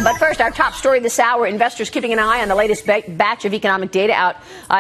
But first, our top story this hour, investors keeping an eye on the latest batch of economic data out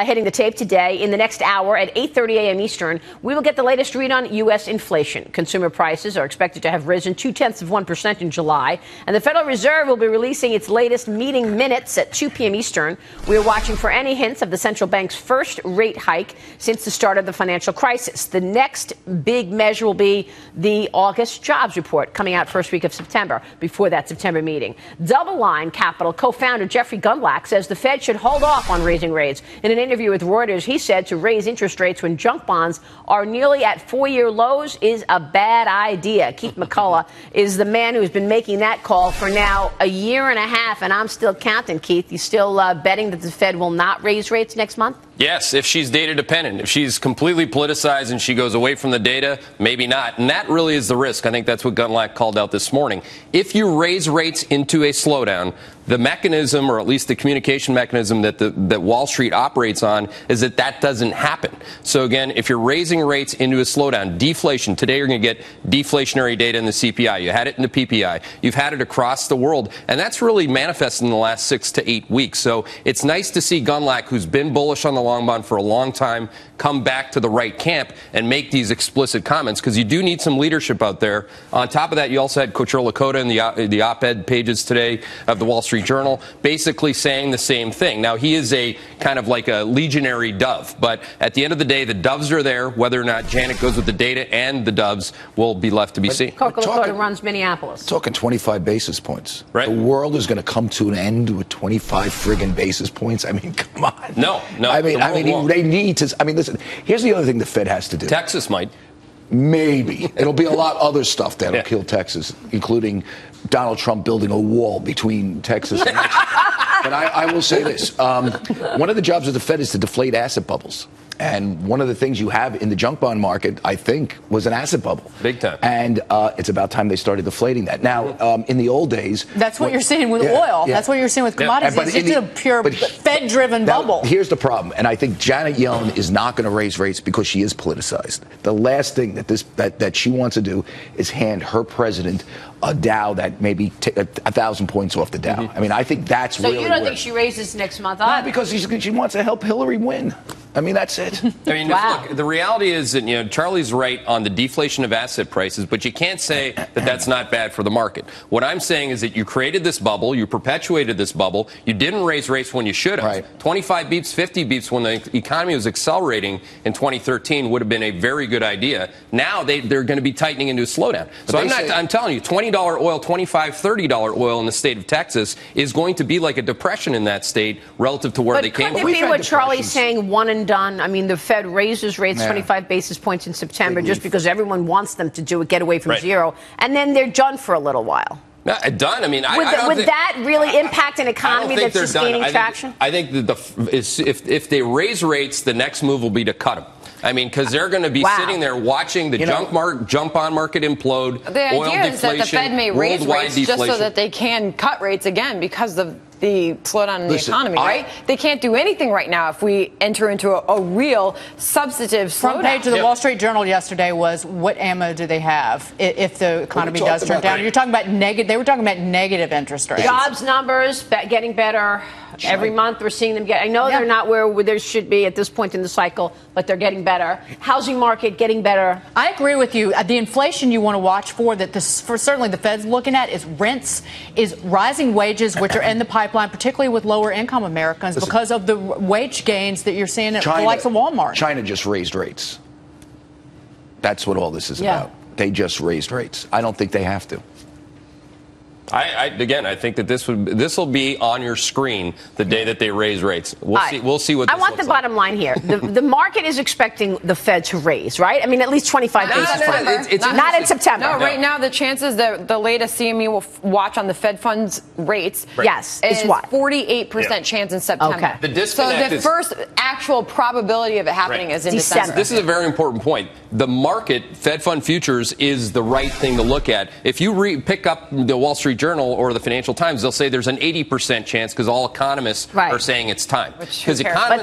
hitting the tape today. In the next hour at 8:30 a.m. Eastern, we will get the latest read on U.S. inflation. Consumer prices are expected to have risen 0.2% in July, and the Federal Reserve will be releasing its latest meeting minutes at 2 p.m. Eastern. We are watching for any hints of the central bank's first rate hike since the start of the financial crisis. The next big measure will be the August jobs report coming out first week of September, before that September meeting. Double Line Capital co-founder Jeffrey Gundlach says the Fed should hold off on raising rates. In an interview with Reuters, he said to raise interest rates when junk bonds are nearly at four-year lows is a bad idea. Keith McCullough is the man who's been making that call for now a year and a half, and I'm still counting. Keith, you still betting that the Fed will not raise rates next month? Yes, if she's data dependent. If she's completely politicized and she goes away from the data, maybe not. And that really is the risk. I think that's what Gundlach called out this morning. If you raise rates into a slowdown, the mechanism, or at least the communication mechanism that Wall Street operates on, is that doesn't happen. So again, if you're raising rates into a slowdown, deflation, today you're going to get deflationary data in the CPI. You had it in the PPI. You've had it across the world. And that's really manifested in the last 6 to 8 weeks. So it's nice to see Gundlach, who's been bullish on the long bond for a long time, come back to the right camp and make these explicit comments, because you do need some leadership out there. On top of that, you also had Coach Lakota in the op-ed pages today of the Wall Street Journal, basically saying the same thing. Now, he is a kind of like a legionary dove, but at the end of the day, the doves are there. Whether or not Janet goes with the data and the doves will be left to be seen. Coach Lakota runs Minneapolis. Talking 25 basis points. Right. The world is going to come to an end with 25 friggin' basis points. I mean, come on. No. I mean, they need to. I mean, listen. Here's the other thing the Fed has to do. Texas might. Maybe. It'll be a lot of other stuff that'll kill Texas, including Donald Trump building a wall between Texas and Mexico. But I will say this. One of the jobs of the Fed is to deflate asset bubbles. And one of the things you have in the junk bond market, I think, was an asset bubble. Big time. And it's about time they started deflating that. Now, in the old days... That's what you're seeing with oil. Yeah. That's what you're seeing with commodities. But it's just a pure Fed-driven bubble. Here's the problem. And I think Janet Yellen is not going to raise rates because she is politicized. The last thing that she wants to do is hand her president a Dow that maybe 1,000 points off the Dow. Mm-hmm. I mean, I think that's really... So you don't think she raises next month either? No, because she wants to help Hillary win. I mean, that's it. I mean, look, the reality is that, Charlie's right on the deflation of asset prices, but you can't say that that's not bad for the market. What I'm saying is that you created this bubble, you perpetuated this bubble, you didn't raise rates when you should have. Right. 25 beeps, 50 beeps when the economy was accelerating in 2013 would have been a very good idea. Now they're going to be tightening into a slowdown. So I'm telling you, $20 oil, $25, $30 oil in the state of Texas is going to be like a depression in that state relative to where they came from. But couldn't it be what Charlie's saying, one and done? I mean, the Fed raises rates 25 basis points in September just because everyone wants them to do it, get away from zero, and then they're done for a little while. Not done. I mean, would that really impact an economy that's just gaining traction? I think that if they raise rates, the next move will be to cut them. I mean, because they're going to be sitting there watching the junk bond market implode. The idea is that the Fed may raise rates just so that they can cut rates again because of the slowdown in the economy, right? They can't do anything right now if we enter into a real substantive slowdown. Front page of the Wall Street Journal yesterday was, what ammo do they have if the economy does turn down? You're talking about negative. They were talking about negative interest rates. Jobs numbers getting better. Every month we're seeing them get. I know they're not where they should be at this point in the cycle, but they're getting better. Housing market getting better. I agree with you. The inflation you want to watch for certainly the Fed's looking at is rents, is rising wages, which are in the pipeline, particularly with lower income Americans, because of the wage gains that you're seeing at the likes of Walmart. China just raised rates. That's what all this is about. They just raised rates. I don't think they have to. I think that this will be on your screen the day that they raise rates. We'll see what. I want the bottom line here. The market is expecting the Fed to raise, right? I mean, at least 25 basis points. It's not in September. No, right now the chances that the latest CME will watch on the Fed funds rates, is what 48% chance in September. Okay. The disconnect so the first actual probability of it happening is in December. This is a very important point. The market, Fed fund futures, is the right thing to look at. If you pick up the Wall Street Street Journal or the Financial Times, they'll say there's an 80% chance because all economists are saying it's time. But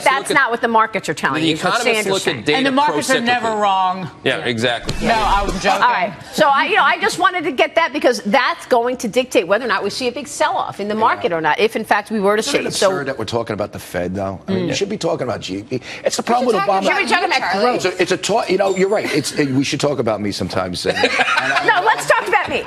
that's not what the markets are telling you. The economists look at data, and the markets are never wrong. Yeah, exactly. No, I was joking. All right. So I just wanted to get that because that's going to dictate whether or not we see a big sell-off in the market or not, if in fact we were to see. Isn't it absurd that we're talking about the Fed, though? I mean, you should be talking about GDP. It's the problem with Obama. Should be talking about growth. It's a talk. You know, you're right. We should talk about me sometimes. No, let's talk about me.